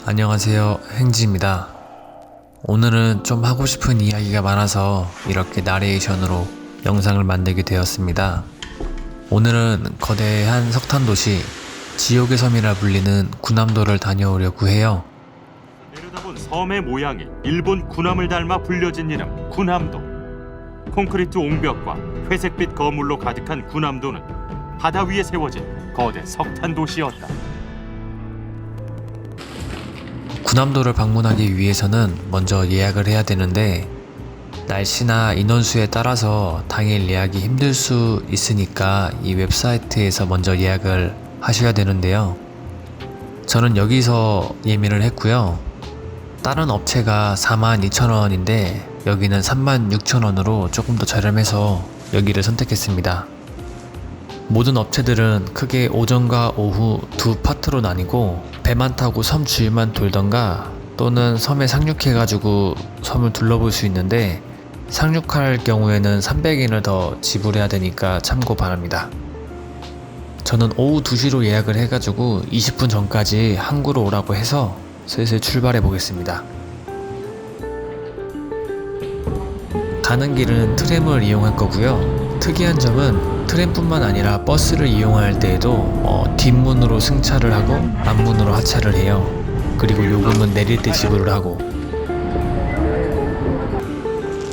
안녕하세요, 행지입니다. 오늘은 좀 하고 싶은 이야기가 많아서 이렇게 나레이션으로 영상을 만들게 되었습니다. 오늘은 거대한 석탄도시 지옥의 섬이라 불리는 군함도를 다녀오려고 해요. 내려다본 섬의 모양이 일본 군함을 닮아 불려진 이름 군함도. 콘크리트 옹벽과 회색빛 거물로 가득한 군함도는 바다 위에 세워진 거대 석탄 도시였다. 군함도를 방문하기 위해서는 먼저 예약을 해야 되는데 날씨나 인원수에 따라서 당일 예약이 힘들 수 있으니까 이 웹사이트에서 먼저 예약을 하셔야 되는데요. 저는 여기서 예매를 했고요. 다른 업체가 42,000원인데 여기는 36,000원으로 조금 더 저렴해서 여기를 선택했습니다. 모든 업체들은 크게 오전과 오후 두 파트로 나뉘고 배만 타고 섬 주위만 돌던가 또는 섬에 상륙해가지고 섬을 둘러볼 수 있는데 상륙할 경우에는 300엔을 더 지불해야 되니까 참고 바랍니다. 저는 오후 2시로 예약을 해가지고 20분 전까지 항구로 오라고 해서 슬슬 출발해 보겠습니다. 가는 길은 트램을 이용할 거고요. 특이한 점은 트램뿐만 아니라 버스를 이용할 때에도 뒷문으로 승차를 하고 앞문으로 하차를 해요. 그리고 요금은 내릴 때 지불을 하고,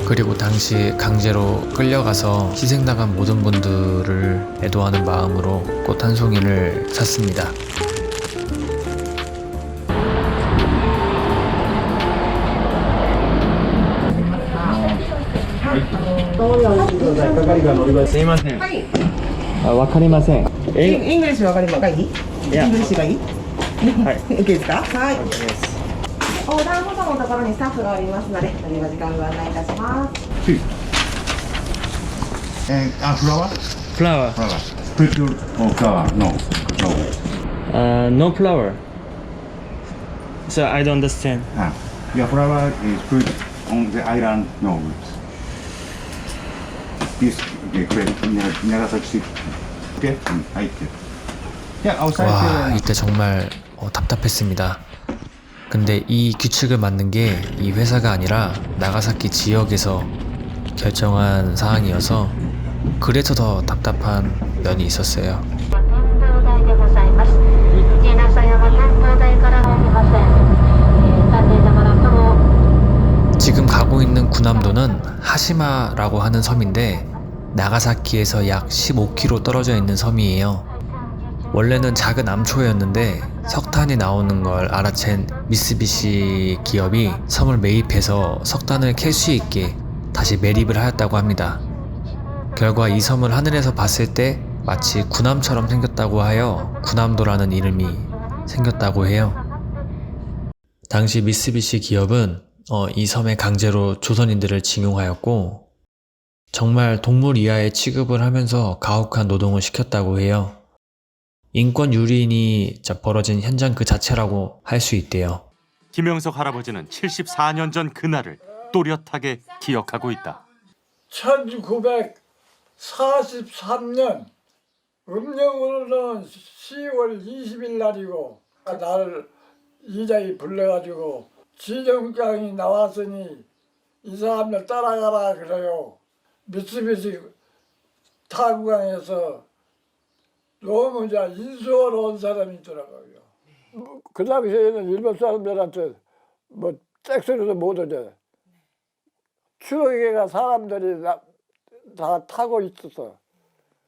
그리고 당시 강제로 끌려가서 희생당한 모든 분들을 애도하는 마음으로 꽃 한 송이를 샀습니다.すいません。わかりません。イングリッシュわかりますか？いい？イングリッシュがいい？はい。OK ですか？はい。横断歩道のところにスタッフがおりますので、お時間ご案内いたします。flower? flower. Flower. Put your flower. No. No. No flower. So I don't understand. Your flower is put on the island. No. This great Nagasaki City. Okay? Okay. Yeah, outside. 와, 이때 정말 답답했습니다. 근데 이 규칙을 만든 게 이 회사가 아니라 나가사키 지역에서 결정한 사항이어서 그래서 더 답답한 면이 있었어요. 지금 가고 있는 군함도는 하시마라고 하는 섬인데 나가사키에서 약 15km 떨어져 있는 섬이에요. 원래는 작은 암초였는데 석탄이 나오는 걸 알아챈 미쓰비시 기업이 섬을 매입해서 석탄을 캘 수 있게 다시 매립을 하였다고 합니다. 결과 이 섬을 하늘에서 봤을 때 마치 군함처럼 생겼다고 하여 군함도라는 이름이 생겼다고 해요. 당시 미쓰비시 기업은 이 섬에 강제로 조선인들을 징용하였고 정말 동물 이하의 취급을 하면서 가혹한 노동을 시켰다고 해요. 인권 유린이 벌어진 현장 그 자체라고 할 수 있대요. 김영석 할아버지는 74년 전 그날을 또렷하게 기억하고 있다. 1943년 음력으로는 10월 20일 날이고 나를 이장이 불러가지고 지정장이 나왔으니 이 사람들 따라가라 그래요. 미쓰비시 타구강에서 너무 인수하러 온 사람이 있더라고요. 그 당시에는 일본 사람들한테 뭐 잭소리도 못 오죠. 추억에가 사람들이 다 타고 있었어.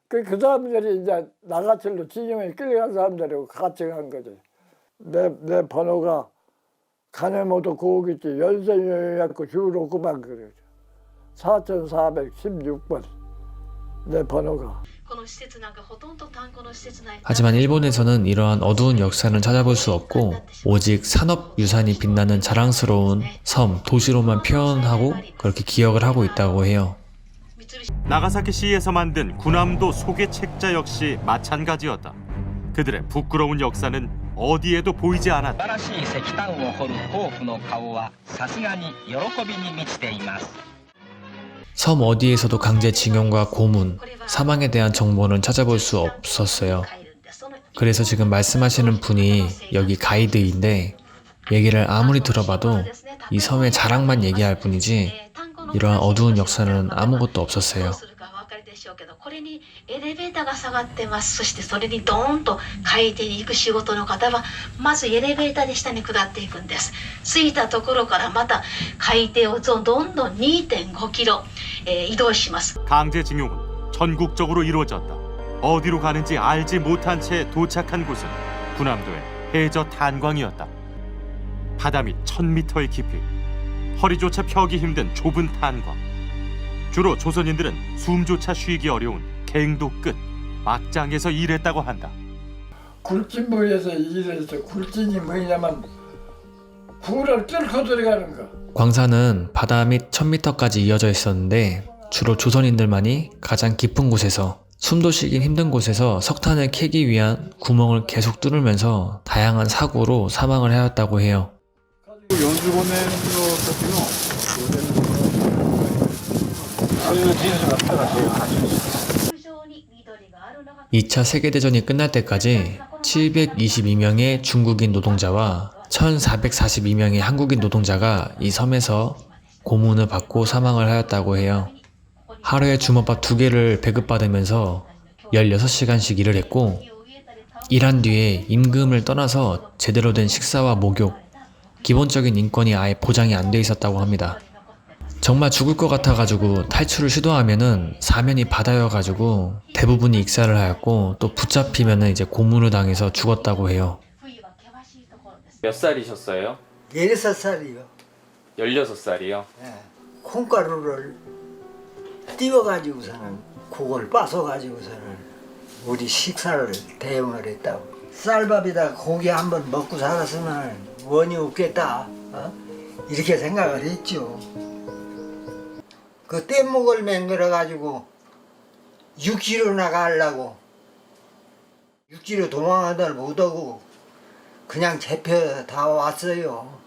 그 사람들이 이제 나가철로 징용에 끌려간 사람들이고 같이 간 거지. 내 번호가 가네모토 고기지 연세여약고 주6만 그래. 4416번 내 번호가. 하지만 일본에서는 이러한 어두운 역사를 찾아볼 수 없고 오직 산업유산이 빛나는 자랑스러운 섬, 도시로만 표현하고 그렇게 기억을 하고 있다고 해요. 나가사키시에서 만든 군함도 소개 책자 역시 마찬가지였다. 그들의 부끄러운 역사는 어디에도 보이지 않았다. 섬 어디에서도 강제징용과 고문, 사망에 대한 정보는 찾아볼 수 없었어요. 그래서 지금 말씀하시는 분이 여기 가이드인데 얘기를 아무리 들어봐도 이 섬의 자랑만 얘기할 뿐이지 이러한 어두운 역사는 아무것도 없었어요. これにエレベーターが下がってます。そしてそれにドーンと海底に行く仕事の方はまずエレベーターで下に下っていくんです。着いたところからまた海底をどんどん 2.5 킬로移動します。 강제징용은 전국적으로 이루어졌다. 어디로 가는지 알지 못한 채 도착한 곳은 군함도의 해저 탄광이었다. 바다 밑 1000m의 깊이, 허리조차 펴기 힘든 좁은 탄광. 주로 조선인들은 숨조차 쉬기 어려운 갱도 끝 막장에서 일했다고 한다. 굴진부에서 일해서 굴진이 뭐냐면 굴을 뚫고 들어가는 거. 광산은 바다 밑 1000m까지 이어져 있었는데 주로 조선인들만이 가장 깊은 곳에서 숨도 쉬긴 힘든 곳에서 석탄을 캐기 위한 구멍을 계속 뚫으면서 다양한 사고로 사망을 하였다고 해요. 2차 세계대전이 끝날 때까지 722명의 중국인 노동자와 1442명의 한국인 노동자가 이 섬에서 고문을 받고 사망을 하였다고 해요. 하루에 주먹밥 2개를 배급받으면서 16시간씩 일을 했고 일한 뒤에 임금을 떠나서 제대로 된 식사와 목욕, 기본적인 인권이 아예 보장이 안 돼 있었다고 합니다. 정말 죽을 것 같아가지고 탈출을 시도하면은 사면이 바다여가지고 대부분이 익사를 하였고 또 붙잡히면은 이제 고문을 당해서 죽었다고 해요. 몇 살이셨어요? 16살이요. 16살이요? 예. 콩가루를 띄워가지고서는 그걸 빻아가지고서는 우리 식사를 대용을 했다고. 쌀밥에다 고기 한번 먹고 살았으면 원이 없겠다. 이렇게 생각을 했죠. 그 뗏목을 맹글어가지고 6km 나가려고 6km 도망하다 못하고 그냥 잡혀 다 왔어요.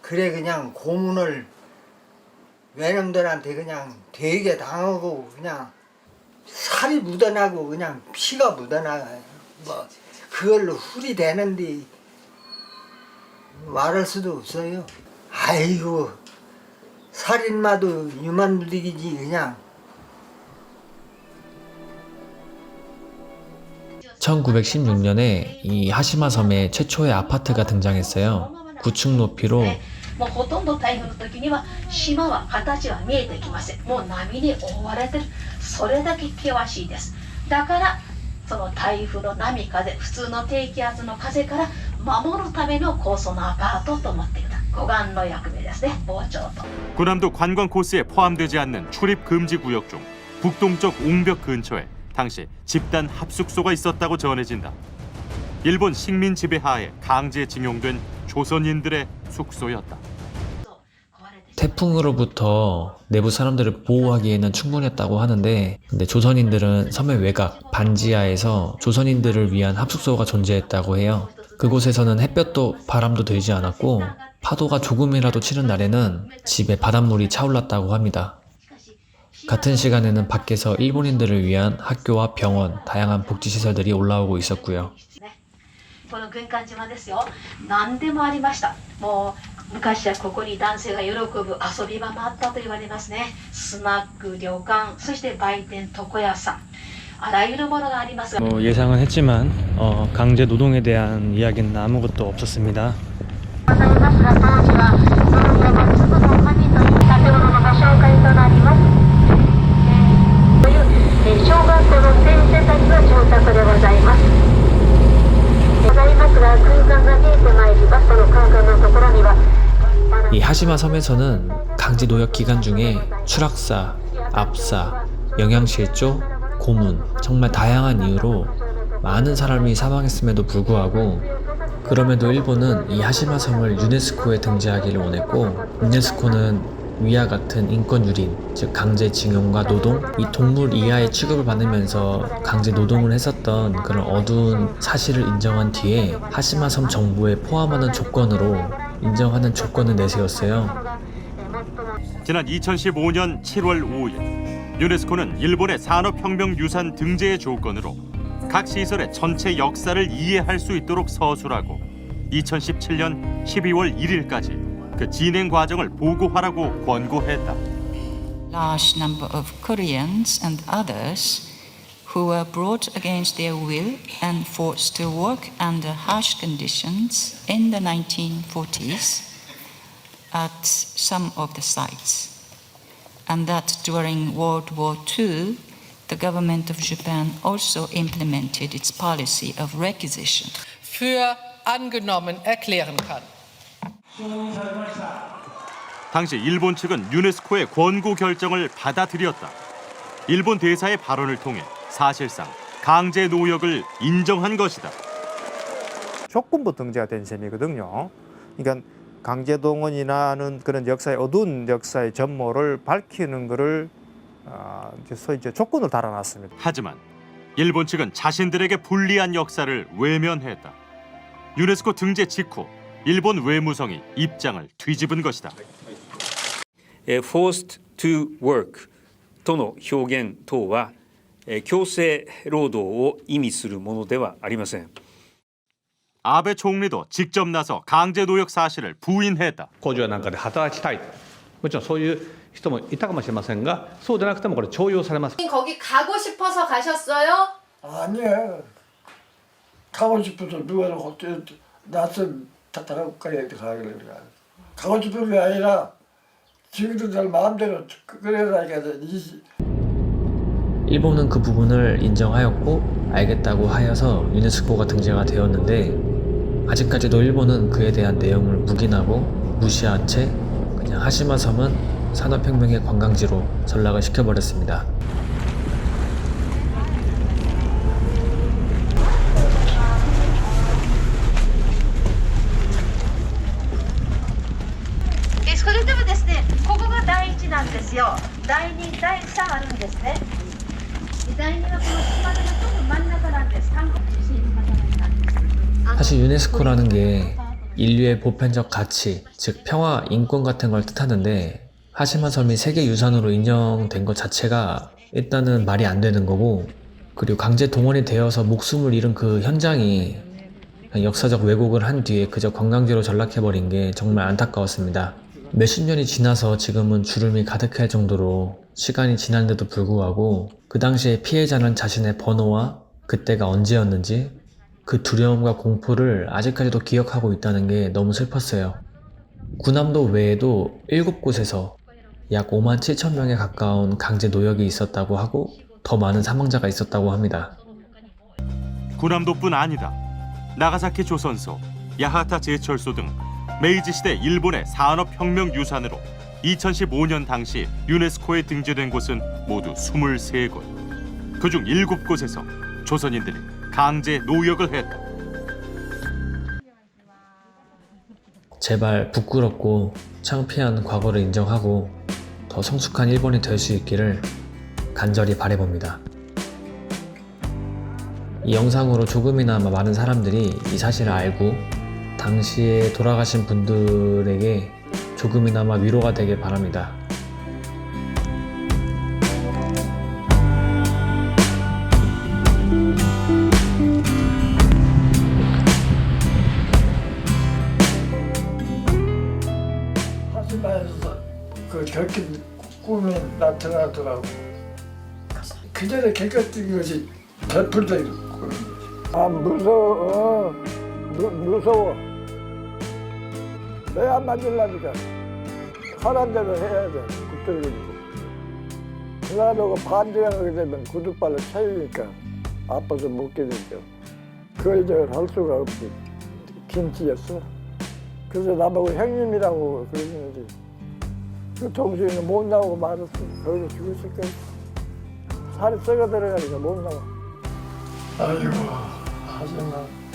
그래 그냥 고문을 외놈들한테 그냥 되게 당하고 그냥 살이 묻어나고 그냥 피가 묻어나가요. 뭐 그걸로 훌이 되는데 말할 수도 없어요. 아이고 살인마도 유만무득이지 그냥. 1916년에 이 하시마 섬에 최초의 아파트가 등장했어요. 9층 높이로 もうほとんど台風の時には島は形は見えてきません。もう波に覆われてる。それだけ険しいです。だからその台風の波風、普通の低気圧の風から守るための高層のアパートと思っていた。護岸の役目ですね。防潮と。 군함도 관광 코스에 포함되지 않는 출입 금지 구역 중 북동쪽 옹벽 근처에 당시 집단 합숙소가 있었다고 전해진다. 일본 식민 지배 하에 강제징용된 조선인들의 숙소였다. 태풍으로부터 내부 사람들을 보호하기에는 충분했다고 하는데 근데 조선인들은 섬의 외곽 반지하에서 조선인들을 위한 합숙소가 존재했다고 해요. 그곳에서는 햇볕도 바람도 들지 않았고 파도가 조금이라도 치는 날에는 집에 바닷물이 차올랐다고 합니다. 같은 시간에는 밖에서 일본인들을 위한 학교와 병원, 다양한 복지시설들이 올라오고 있었고요. この軍艦島ですよ。何でもありました。もう昔はここに男性が喜ぶ遊び場もあったと言われますね。スナック、旅館、そして売店、床屋さん、あらゆるものがありますが。 예상은 했지만 강제 노동에 대한 이야기는 아무것도 없었습니다. ございますが、当時はその上の粒の神という建物のご紹介となります。という小学校の先生たちの住宅でございます。 이 하시마 섬에서는 강제 노역 기간 중에 추락사, 압사, 영양실조, 고문 정말 다양한 이유로 많은 사람이 사망했음에도 불구하고 그럼에도 일본은 이 하시마 섬을 유네스코에 등재하기를 원했고 유네스코는 위와 같은 인권 유린, 즉 강제징용과 노동, 이 동물 이하의 취급을 받으면서 강제 노동을 했었던 그런 어두운 사실을 인정한 뒤에 하시마 섬 정부에 포함하는 조건으로 인정하는 조건을 내세웠어요. 지난 2015년 7월 5일 유네스코는 일본의 산업혁명 유산 등재의 조건으로 각 시설의 전체 역사를 이해할 수 있도록 서술하고 2017년 12월 1일까지 그 진행 과정을 보고하라고 권고했다. Large number of Koreans and others who were brought against their will and forced to work under harsh conditions in the 1940s at some of the sites, and that during World War II, the government of Japan also implemented its policy of requisition. für angenommen erklären kann. 당시 일본 측은 유네스코의 권고 결정을 받아들였다. 일본 대사의 발언을 통해 사실상 강제 노역을 인정한 것이다. 조건부 등재가 된 셈이거든요. 그러니까 강제동원이라는 그런 역사의 어두운 역사의 전모를 밝히는 것을 소위 이제 조건을 달아놨습니다. 하지만 일본 측은 자신들에게 불리한 역사를 외면했다. 유네스코 등재 직후 일본 외무성이 입장을 뒤집은 것이다. Forced to work との表現等は強制労働を意味するものではありません。 아베 총리도 직접 나서 강제 노역 사실을 부인했다. 工場なんかで働きたい。もちろんそういう人もいたかもしれませんが、そうでなくてもこれ徴用されます。 거기 가고 싶어서 가셨어요? 아니야. 가고 싶어서 누가 낯선 타타가까지 가길래 가고 싶은 게 아니라 지금도 내 마음대로 그래라니까. 일본은 그 부분을 인정하였고 알겠다고 하여서 유네스코가 등재가 되었는데 아직까지도 일본은 그에 대한 내용을 묵인하고 무시한 채 그냥 하시마 섬은 산업혁명의 관광지로 전락을 시켜버렸습니다. 사실 유네스코라는 게 인류의 보편적 가치, 즉 평화, 인권 같은 걸 뜻하는데 하시마 섬이 세계유산으로 인정된 것 자체가 일단은 말이 안 되는 거고, 그리고 강제 동원이 되어서 목숨을 잃은 그 현장이 역사적 왜곡을 한 뒤에 그저 관광지로 전락해버린 게 정말 안타까웠습니다. 몇십 년이 지나서 지금은 주름이 가득할 정도로 시간이 지났는데도 불구하고 그 당시에 피해자는 자신의 번호와 그때가 언제였는지 그 두려움과 공포를 아직까지도 기억하고 있다는 게 너무 슬펐어요. 군함도 외에도 7곳에서 약 5만 7천 명에 가까운 강제 노역이 있었다고 하고 더 많은 사망자가 있었다고 합니다. 군함도뿐 아니다. 나가사키 조선소, 야하타 제철소 등 메이지 시대 일본의 산업혁명 유산으로 2015년 당시 유네스코에 등재된 곳은 모두 23곳. 그중 7곳에서 조선인들이 강제 노역을 했다. 제발 부끄럽고 창피한 과거를 인정하고 더 성숙한 일본이 될 수 있기를 간절히 바라봅니다. 이 영상으로 조금이나마 많은 사람들이 이 사실을 알고 당시에 돌아가신 분들에게 조금이나마 위로가 되길 바랍니다. 하시마에서 그 겪은 꿈이 나타나더라고. 그 전에 겪었던 것이 베풀된 꿈이지. 아 무서워. 무서워. 내 안 만질라니까 하란 대로 해야 돼. 붙들고. 그러다가 반대하게 되면 구두발로 차이니까 아파서 못 깨니까 그걸 이제 할 수가 없지. 김치였어. 그래서 나보고 형님이라고 그러는데 그 동생은 못 나오고 말았어. 거기서 죽었을 거야. 살이 썩어 들어가니까 못 나와. 아이고 하지마.